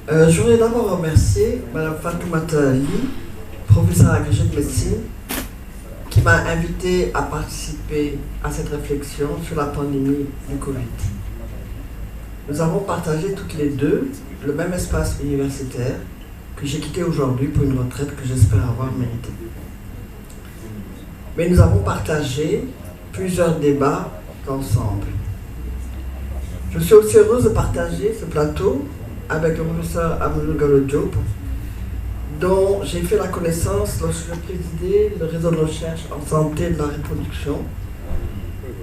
Je voudrais d'abord remercier Mme Fatoumata Ali, professeure agrégée de médecine, qui m'a invité à participer à cette réflexion sur la pandémie du Covid. Nous avons partagé toutes les deux le même espace universitaire que j'ai quitté aujourd'hui pour une retraite que j'espère avoir méritée. Mais nous avons partagé plusieurs débats ensemble. Je suis aussi heureuse de partager ce plateau avec le professeur Amadou Gallo Diop, dont j'ai fait la connaissance lorsque je présidais le réseau de recherche en santé de la reproduction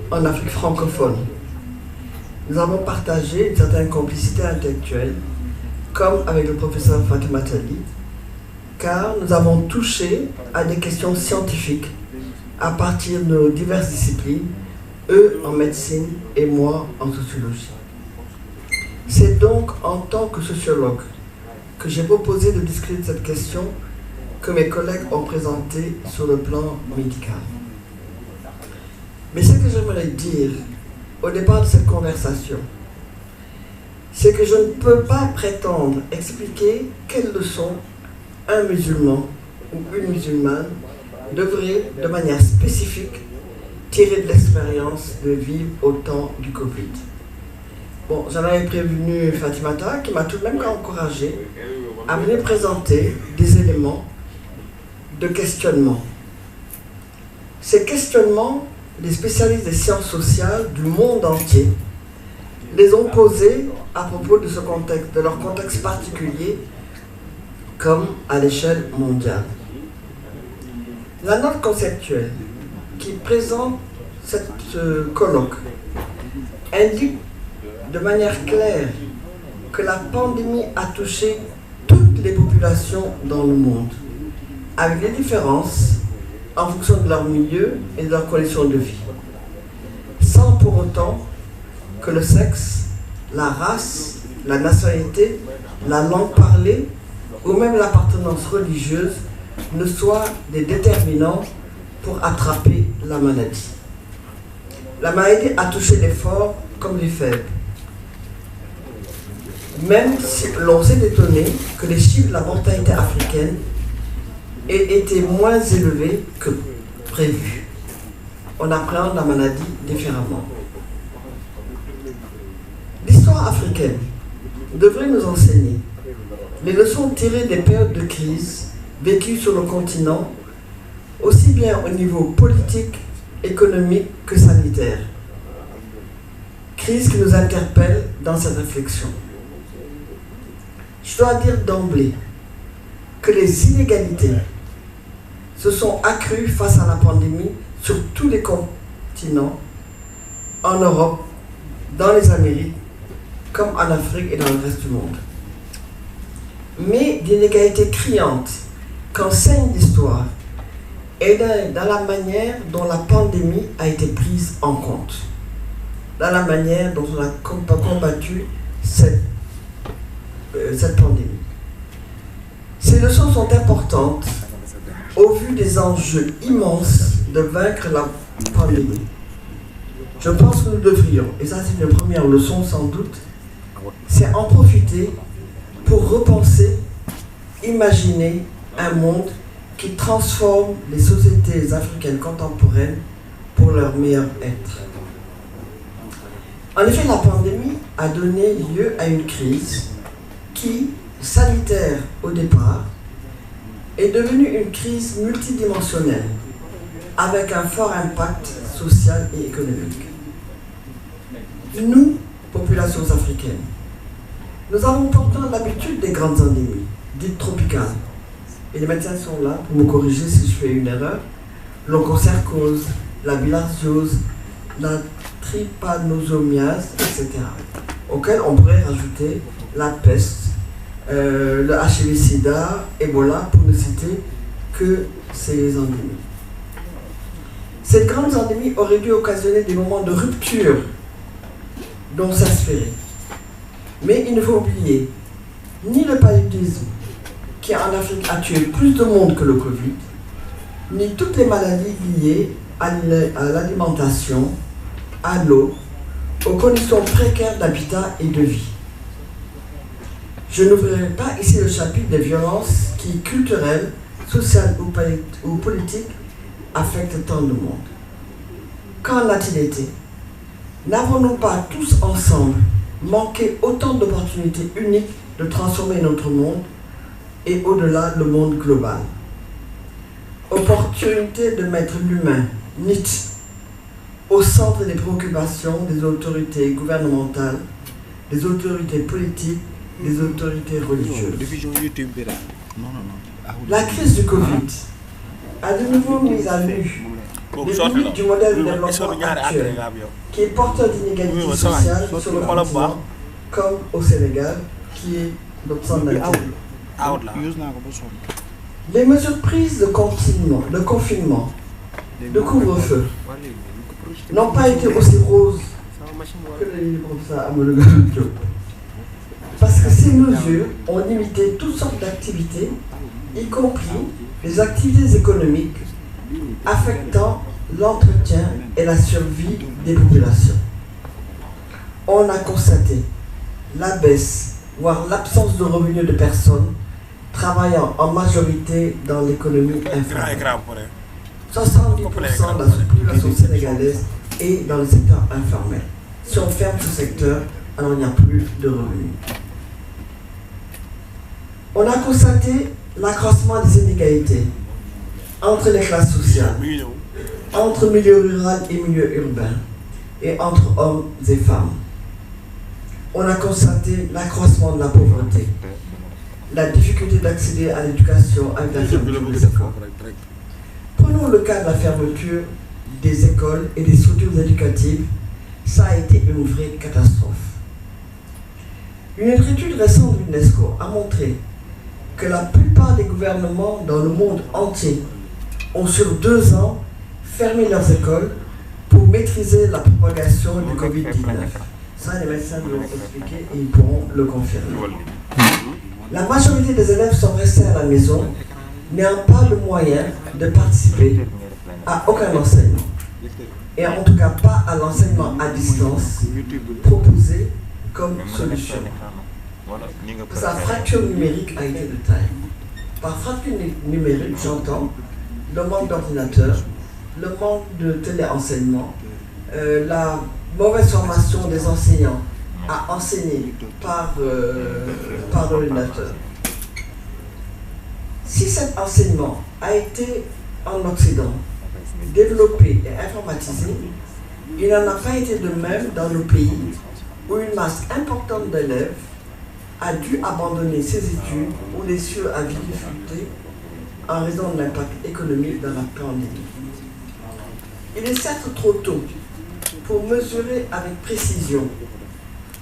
en Afrique francophone. Nous avons partagé une certaine complicité intellectuelle, comme avec le professeur Fatoumata Ali, car nous avons touché à des questions scientifiques à partir de nos diverses disciplines, eux en médecine et moi en sociologie. C'est donc en tant que sociologue que j'ai proposé de discuter de cette question que mes collègues ont présenté sur le plan médical. Mais ce que j'aimerais dire au départ de cette conversation, c'est que je ne peux pas prétendre expliquer quelles leçons un musulman ou une musulmane devrait de manière spécifique tirer de l'expérience de vivre au temps du Covid. Bon, j'en avais prévenu Fatimata, qui m'a tout de même encouragé à venir présenter des éléments de questionnement. Ces questionnements, les spécialistes des sciences sociales du monde entier les ont posés à propos de ce contexte, de leur contexte particulier, comme à l'échelle mondiale. La note conceptuelle qui présente ce colloque indique de manière claire que la pandémie a touché toutes les populations dans le monde, avec des différences en fonction de leur milieu et de leurs conditions de vie, sans pour autant que le sexe, la race, la nationalité, la langue parlée ou même l'appartenance religieuse ne soient des déterminants pour attraper la maladie. La maladie a touché les forts comme les faibles. Même si l'on s'est étonné que les chiffres de la mortalité africaine aient été moins élevés que prévu. On appréhende la maladie différemment. L'histoire africaine devrait nous enseigner les leçons tirées des périodes de crise vécues sur le continent, aussi bien au niveau politique, économique que sanitaire. Crise qui nous interpelle dans cette réflexion. Je dois dire d'emblée que les inégalités se sont accrues face à la pandémie sur tous les continents, en Europe, dans les Amériques, comme en Afrique et dans le reste du monde. Mais d'inégalités criantes qu'enseigne l'histoire et dans la manière dont la pandémie a été prise en compte, dans la manière dont on a combattu cette pandémie. Ces leçons sont importantes au vu des enjeux immenses de vaincre la pandémie. Je pense que nous devrions, et ça c'est une première leçon sans doute, c'est en profiter pour repenser, imaginer un monde qui transforme les sociétés africaines contemporaines pour leur meilleur être. En effet, la pandémie a donné lieu à une crise qui, sanitaire au départ, est devenue une crise multidimensionnelle avec un fort impact social et économique. Nous, populations africaines, nous avons pourtant l'habitude des grandes endémies, dites tropicales. Et les médecins sont là pour me corriger si je fais une erreur. L'onchocercose, la bilharziose, la trypanosomiase, etc. Auxquels on pourrait rajouter la peste, le HIV-Sida, Ebola, pour ne citer que ces endémies. Cette grande endémie aurait dû occasionner des moments de rupture dont s'inspirer. Mais il ne faut oublier ni le paludisme qui en Afrique a tué plus de monde que le Covid, ni toutes les maladies liées à l'alimentation, à l'eau, aux conditions précaires d'habitat et de vie. Je n'ouvrirai pas ici le chapitre des violences qui, culturelles, sociales ou politiques, affectent tant de monde. Qu'en a-t-il été? N'avons-nous pas tous ensemble manqué autant d'opportunités uniques de transformer notre monde et au-delà le monde global? Opportunité de mettre l'humain, Nietzsche, au centre des préoccupations des autorités gouvernementales, des autorités politiques, des autorités religieuses. La crise du Covid a de nouveau mis à nu les limites du modèle de développement actuel, qui est porteur d'inégalités sociales sur le continent, comme au Sénégal, qui est notre centre d'intérêt. Les mesures prises de confinement, de couvre-feu, n'ont pas été aussi roses que les professeurs Amadou Diop. Parce que ces mesures ont limité toutes sortes d'activités, y compris les activités économiques affectant l'entretien et la survie des populations. On a constaté la baisse, voire l'absence de revenus de personnes travaillant en majorité dans l'économie informelle. 70% de la population sénégalaise est dans le secteur informel. Si on ferme ce secteur, alors il n'y a plus de revenus. On a constaté l'accroissement des inégalités entre les classes sociales, entre milieu rural et milieu urbain, et entre hommes et femmes. On a constaté l'accroissement de la pauvreté, la difficulté d'accéder à l'éducation avec la fermeture des écoles. Prenons le cas de la fermeture des écoles et des structures éducatives. Ça a été une vraie catastrophe. Une étude récente de l'UNESCO a montré que la plupart des gouvernements dans le monde entier ont sur 2 ans fermé leurs écoles pour maîtriser la propagation du Covid-19. Ça, les médecins l'ont expliqué et ils pourront le confirmer. La majorité des élèves sont restés à la maison, n'ayant pas le moyen de participer à aucun enseignement. Et en tout cas pas à l'enseignement à distance proposé comme solution. Sa fracture numérique a été de taille. Par fracture numérique, j'entends le manque d'ordinateurs, le manque de téléenseignement, la mauvaise formation des enseignants à enseigner par l'ordinateur. Si cet enseignement a été en Occident développé et informatisé, il n'en a pas été de même dans nos pays où une masse importante d'élèves a dû abandonner ses études ou les cieux à difficulté en raison de l'impact économique de la pandémie. Il est certes trop tôt pour mesurer avec précision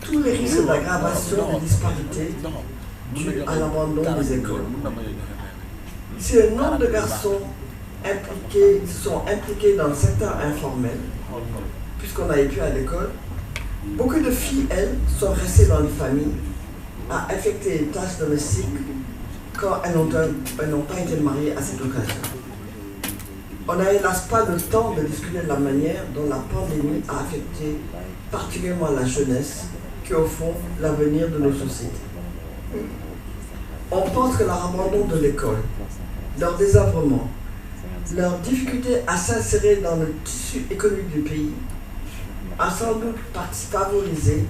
tous les risques d'aggravation des disparités dues à l'abandon des écoles. Si le nombre de garçons sont impliqués dans le secteur informel, puisqu'on n'allait plus à l'école, beaucoup de filles, elles, sont restées dans les familles à effectuer les tâches domestiques quand elles n'ont pas été mariées à cette occasion. On n'a hélas pas le temps de discuter de la manière dont la pandémie a affecté particulièrement la jeunesse, qui est au fond l'avenir de nos sociétés. On pense que leur abandon de l'école, leur désœuvrement, leur difficulté à s'insérer dans le tissu économique du pays a sans doute favorisé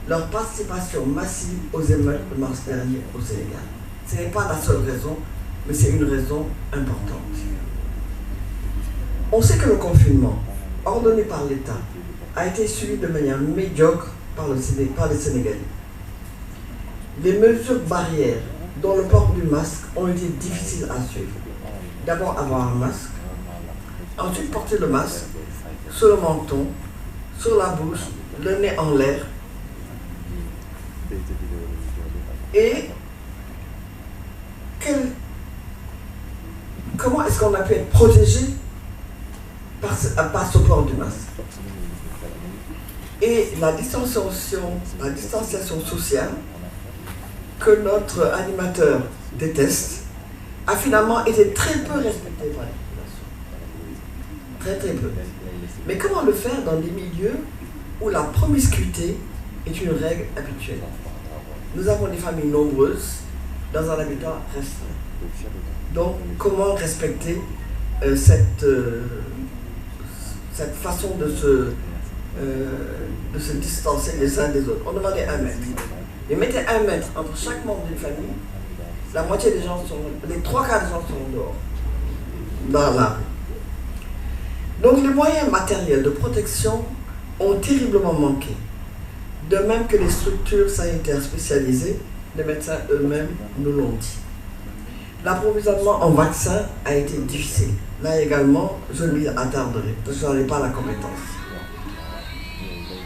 leur participation massive aux émeutes de mars dernier au Sénégal. Ce n'est pas la seule raison, mais c'est une raison importante. On sait que le confinement, ordonné par l'État, a été suivi de manière médiocre par les Sénégalais. Les mesures barrières, dont le port du masque, ont été difficiles à suivre. D'abord avoir un masque, ensuite porter le masque sur le menton, sur la bouche, le nez en l'air. Et comment est-ce qu'on a pu être protégé par ce port du masque? Et la distanciation sociale que notre animateur déteste a finalement été très peu respectée par la population. Très très peu. Mais comment le faire dans des milieux où la promiscuité est une règle habituelle? nous avons des familles nombreuses dans un habitat restreint. Donc, comment respecter cette façon de se distancer les uns des autres? On demandait 1 mètre. Et mettez 1 mètre entre chaque membre d'une famille, la moitié des gens les 3/4 des gens sont dehors, dans la rue. Donc, les moyens matériels de protection ont terriblement manqué. De même que les structures sanitaires spécialisées, les médecins eux-mêmes nous l'ont dit. L'approvisionnement en vaccins a été difficile. Là également, je m'y attarderai, parce que je n'en ai pas la compétence.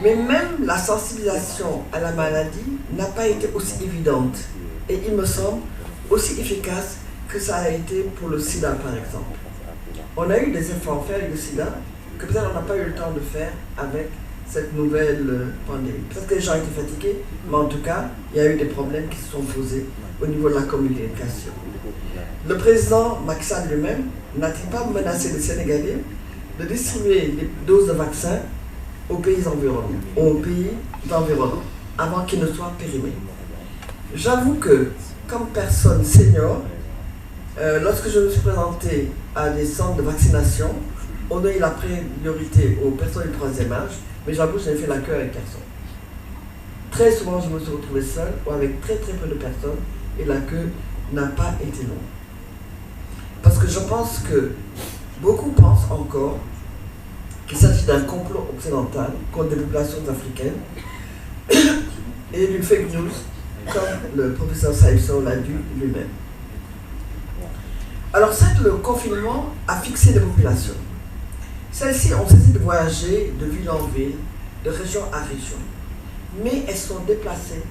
Mais même la sensibilisation à la maladie n'a pas été aussi évidente et il me semble aussi efficace que ça a été pour le sida par exemple. On a eu des efforts faits avec le sida que peut-être on n'a pas eu le temps de faire avec cette nouvelle pandémie. Peut-être que les gens étaient fatigués, mais en tout cas, il y a eu des problèmes qui se sont posés au niveau de la communication. Le président Macky Sall lui-même n'a-t-il pas menacé les Sénégalais de distribuer les doses de vaccins aux pays environnants, avant qu'ils ne soient périmés? J'avoue que, comme personne senior, lorsque je me suis présenté à des centres de vaccination, on a eu la priorité aux personnes du 3e âge, mais j'avoue que j'ai fait la queue avec personne. Très souvent, je me suis retrouvé seul ou avec très très peu de personnes et la queue n'a pas été longue. Parce que je pense que beaucoup pensent encore qu'il s'agit d'un complot occidental contre des populations africaines et d'une fake news, comme le professeur Saïso l'a dit lui-même. Alors certes, le confinement a fixé les populations. Celles-ci ont cessé de voyager de ville en ville, de région à région. Mais elles sont déplacées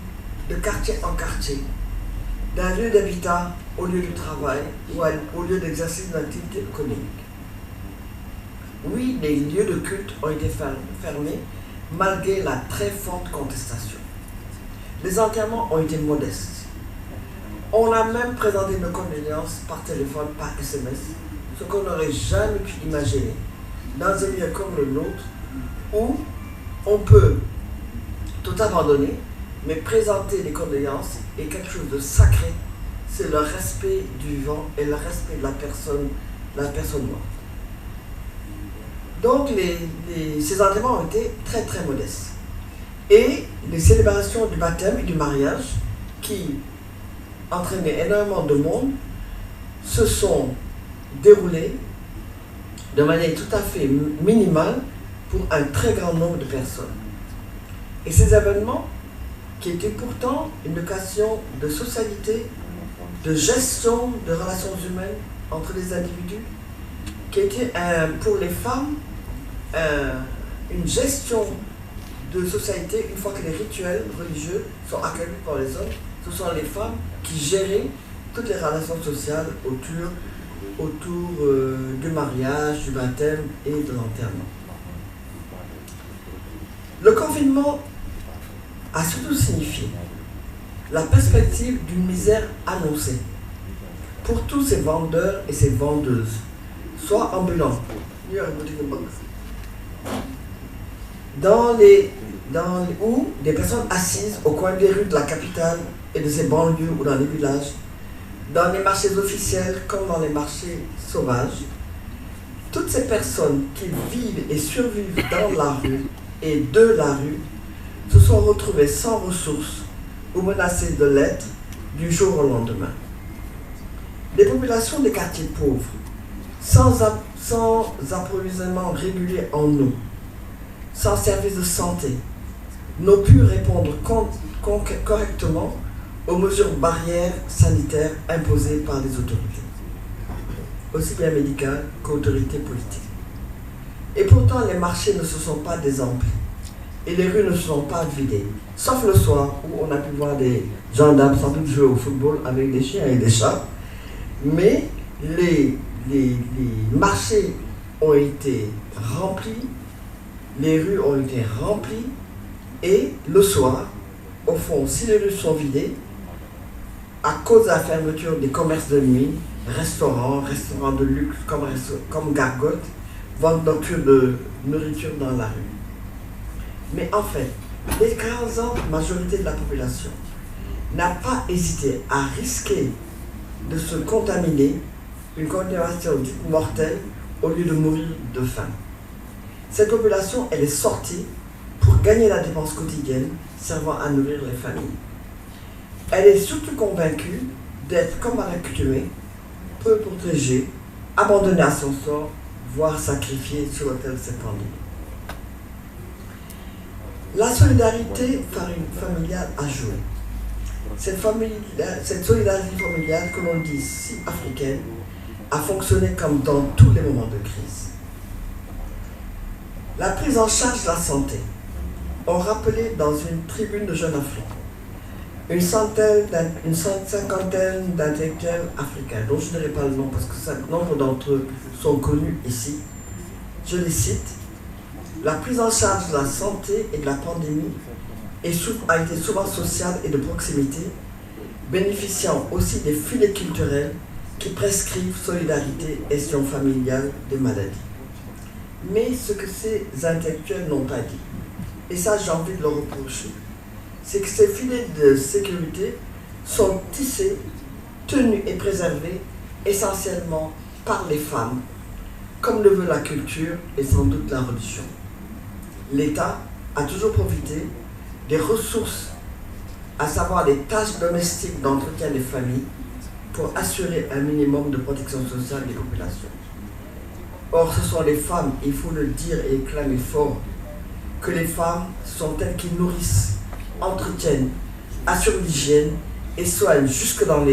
de quartier en quartier, d'un lieu d'habitat au lieu de travail ou au lieu d'exercice d'une activité économique. Oui, les lieux de culte ont été fermés malgré la très forte contestation. Les enterrements ont été modestes. On a même présenté nos condoléances par téléphone, par SMS, ce qu'on n'aurait jamais pu imaginer dans un milieu comme le nôtre où on peut tout abandonner, mais présenter les condoléances est quelque chose de sacré. C'est le respect du vivant et le respect de la personne morte. Donc ces enterrements ont été très très modestes. Et les célébrations du baptême et du mariage, qui entraînaient énormément de monde, se sont déroulées de manière tout à fait minimale pour un très grand nombre de personnes. Et ces événements, qui étaient pourtant une occasion de socialité, de gestion de relations humaines entre les individus, qui étaient pour les femmes une gestion de société. Une fois que les rituels religieux sont accueillis par les hommes, ce sont les femmes qui géraient toutes les relations sociales autour du mariage, du baptême et de l'enterrement. Le confinement a surtout signifié la perspective d'une misère annoncée pour tous ces vendeurs et ces vendeuses, soit ambulants, ou des personnes assises au coin des rues de la capitale et de ses banlieues ou dans les villages, dans les marchés officiels comme dans les marchés sauvages. Toutes ces personnes qui vivent et survivent dans la rue et de la rue se sont retrouvées sans ressources ou menacées de l'être du jour au lendemain. Des populations des quartiers pauvres, sans approvisionnement régulier en eau, sans service de santé, n'ont pu répondre correctement aux mesures barrières sanitaires imposées par les autorités, aussi bien médicales qu'autorités politiques. Et pourtant, les marchés ne se sont pas désemplis et les rues ne se sont pas vidées, sauf le soir où on a pu voir des gendarmes sans doute jouer au football avec des chiens et des chats. Mais les marchés ont été remplis, les rues ont été remplies, et le soir, au fond, si les rues sont vidées, à cause de la fermeture des commerces de nuit, restaurants de luxe comme Gargote, vente nocturne de nourriture dans la rue. Mais en fait, l'écrasante majorité de la population n'a pas hésité à risquer de se contaminer, une contamination dite mortelle, au lieu de mourir de faim. Cette population, elle est sortie pour gagner la dépense quotidienne, servant à nourrir les familles. Elle est surtout convaincue d'être, comme à l'accoutumée, peu protégée, abandonnée à son sort, voire sacrifiée sur l'autel de cette pandémie. La solidarité familiale a joué. Cette solidarité familiale, que l'on dit si africaine, a fonctionné comme dans tous les moments de crise. La prise en charge de la santé. On rappelait dans une tribune de Jeune Afrique une cinquantaine d'intellectuels africains, dont je ne dirai pas le nom parce que nombre d'entre eux sont connus ici. Je les cite. La prise en charge de la santé et de la pandémie a été souvent sociale et de proximité, bénéficiant aussi des filets culturels qui prescrivent solidarité et gestion familiale des maladies. Mais ce que ces intellectuels n'ont pas dit, et ça j'ai envie de le reprocher, c'est que ces filets de sécurité sont tissés, tenus et préservés essentiellement par les femmes, comme le veut la culture et sans doute la religion. L'État a toujours profité des ressources, à savoir les tâches domestiques d'entretien des familles, pour assurer un minimum de protection sociale des populations. Or, ce sont les femmes, il faut le dire et clamer fort, que les femmes sont elles qui nourrissent, entretiennent, assurent l'hygiène et soignent jusque dans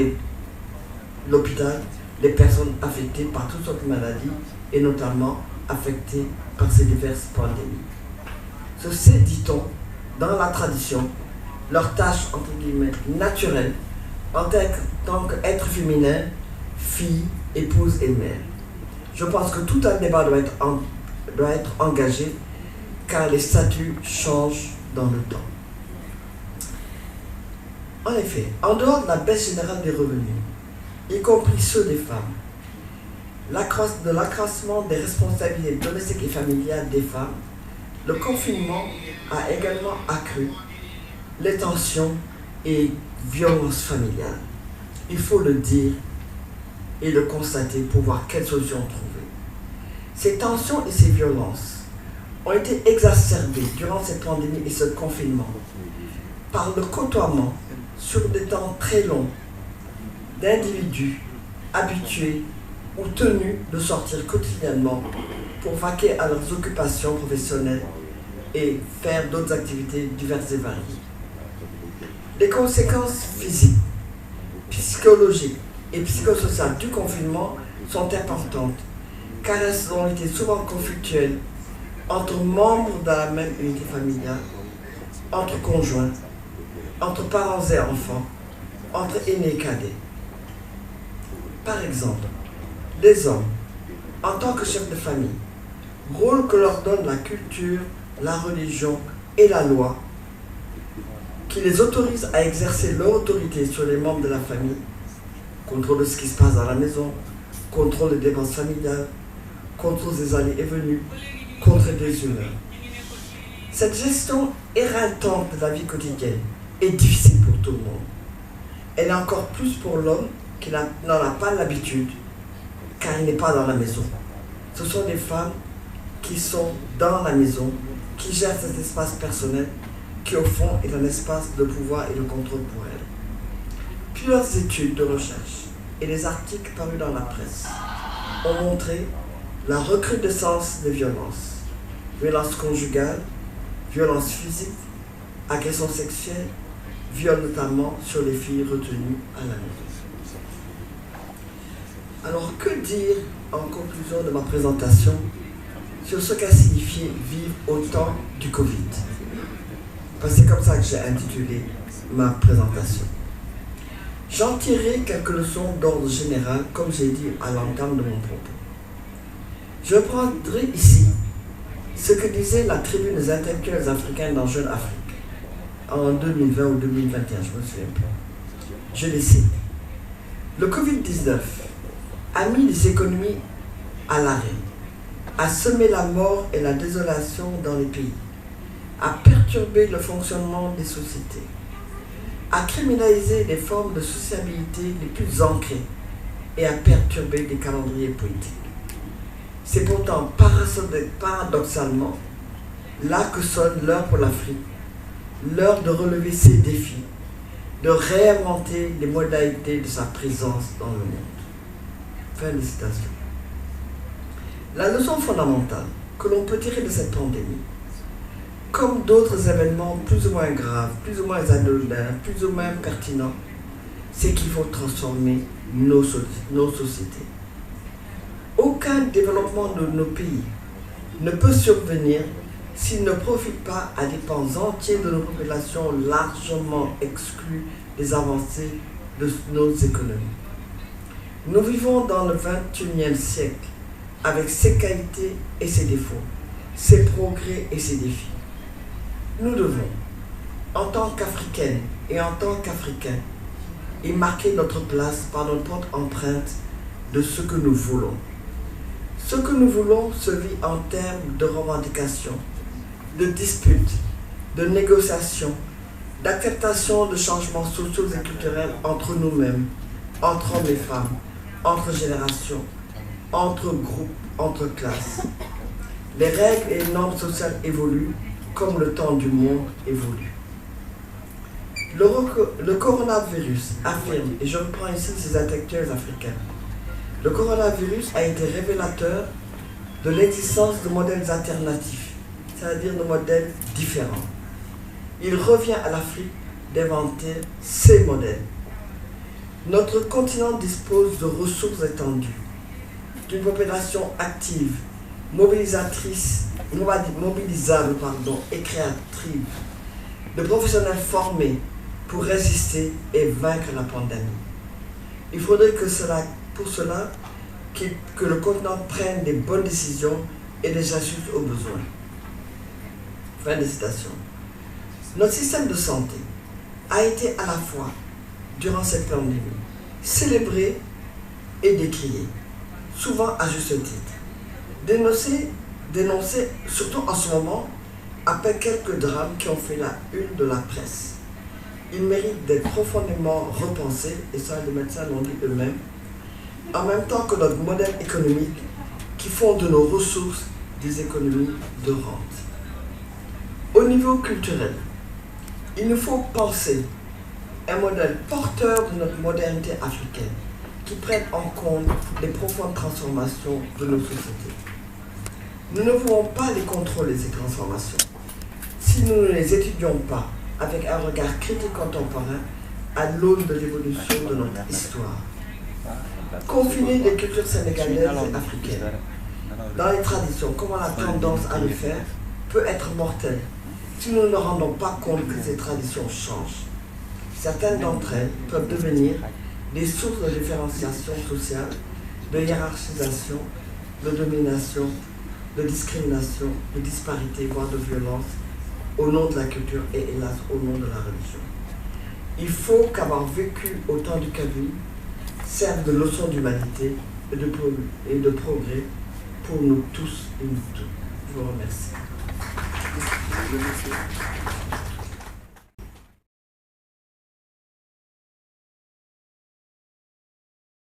l'hôpital les personnes affectées par toutes sortes de maladies et notamment affectées par ces diverses pandémies. Ceci, dit-on, dans la tradition, leur tâche entre guillemets naturelle en tant qu'être féminin, fille, épouse et mère. Je pense que tout un débat doit être engagé car les statuts changent dans le temps. En effet, en dehors de la baisse générale des revenus, y compris ceux des femmes, de l'accroissement des responsabilités domestiques et familiales des femmes, le confinement a également accru les tensions et violences familiales. Il faut le dire et le constater pour voir quelles solutions trouver. Ces tensions et ces violences ont été exacerbées durant cette pandémie et ce confinement par le côtoiement sur des temps très longs d'individus habitués ou tenus de sortir quotidiennement pour vaquer à leurs occupations professionnelles et faire d'autres activités diverses et variées. Les conséquences physiques, psychologiques et psychosociales du confinement sont importantes car elles ont été souvent conflictuelles entre membres de la même unité familiale, entre conjoints, entre parents et enfants, entre aînés et cadets. Par exemple, les hommes, en tant que chefs de famille, rôle que leur donne la culture, la religion et la loi, qui les autorise à exercer leur autorité sur les membres de la famille, contrôle de ce qui se passe dans la maison, contrôle des dépenses familiales, contrôle des allées et venues, contrôle des humeurs. Cette gestion éreintante de la vie quotidienne est difficile pour tout le monde. Elle est encore plus pour l'homme qui n'en a pas l'habitude, car il n'est pas dans la maison. Ce sont des femmes qui sont dans la maison, qui gèrent cet espace personnel, qui au fond est un espace de pouvoir et de contrôle pour elles. Plusieurs études de recherche et des articles parus dans la presse ont montré la recrudescence des violences. Violences conjugales, violences physiques, agressions sexuelles, viols notamment sur les filles retenues à la maison. Alors que dire en conclusion de ma présentation sur ce qu'a signifié vivre au temps du Covid? Parce que c'est comme ça que j'ai intitulé ma présentation. J'en tirerai quelques leçons d'ordre général, comme j'ai dit à l'entame de mon propos. Je prendrai ici ce que disait la tribune des intellectuels africains dans Jeune Afrique en 2020 ou 2021, je me souviens plus. Je les cite. Le Covid-19 a mis les économies à l'arrêt, a semé la mort et la désolation dans les pays, a perturbé le fonctionnement des sociétés, à criminaliser les formes de sociabilité les plus ancrées et à perturber les calendriers politiques. C'est pourtant paradoxalement là que sonne l'heure pour l'Afrique, l'heure de relever ses défis, de réinventer les modalités de sa présence dans le monde. Fin de citation. La leçon fondamentale que l'on peut tirer de cette pandémie, comme d'autres événements plus ou moins graves, plus ou moins anodins, plus ou moins pertinents, c'est qu'il faut transformer nos sociétés. Aucun développement de nos pays ne peut survenir s'il ne profite pas à des pans entiers de nos populations largement exclues des avancées de nos économies. Nous vivons dans le XXIe siècle avec ses qualités et ses défauts, ses progrès et ses défis. Nous devons, en tant qu'Africaines et en tant qu'Africains, y marquer notre place par notre propre empreinte de ce que nous voulons. Ce que nous voulons se vit en termes de revendications, de disputes, de négociations, d'acceptation de changements sociaux et culturels entre nous-mêmes, entre hommes et femmes, entre générations, entre groupes, entre classes. Les règles et normes sociales évoluent comme le temps du monde évolue. Le coronavirus affirme, et je reprends ici ces intellectuels africains, le coronavirus a été révélateur de l'existence de modèles alternatifs, c'est-à-dire de modèles différents. Il revient à l'Afrique d'inventer ces modèles. Notre continent dispose de ressources étendues, d'une population active, mobilisable et créative, de professionnels formés pour résister et vaincre la pandémie. Il faudrait pour cela que le continent prenne des bonnes décisions et des ajuste aux besoins. Fin de citation. Notre système de santé a été à la fois, durant cette pandémie, célébré et décrié, souvent à juste titre. Dénoncé surtout en ce moment, après quelques drames qui ont fait la une de la presse. Il mérite d'être profondément repensé, et ça les médecins l'ont dit eux-mêmes, en même temps que notre modèle économique qui font de nos ressources des économies de rente. Au niveau culturel, il nous faut penser un modèle porteur de notre modernité africaine qui prenne en compte les profondes transformations de nos sociétés. Nous ne pouvons pas les contrôler, ces transformations, si nous ne les étudions pas avec un regard critique contemporain à l'aune de l'évolution de notre histoire. Confiner des cultures sénégalaises et africaines dans les traditions, comme on a tendance à le faire, peut être mortel si nous ne rendons pas compte que ces traditions changent. Certaines d'entre elles peuvent devenir des sources de différenciation sociale, de hiérarchisation, de domination, de discrimination, de disparité, voire de violence, au nom de la culture et hélas au nom de la religion. Il faut qu'avoir vécu au temps du Kabylie serve de leçon d'humanité et de progrès pour nous tous et nous toutes. Je vous remercie.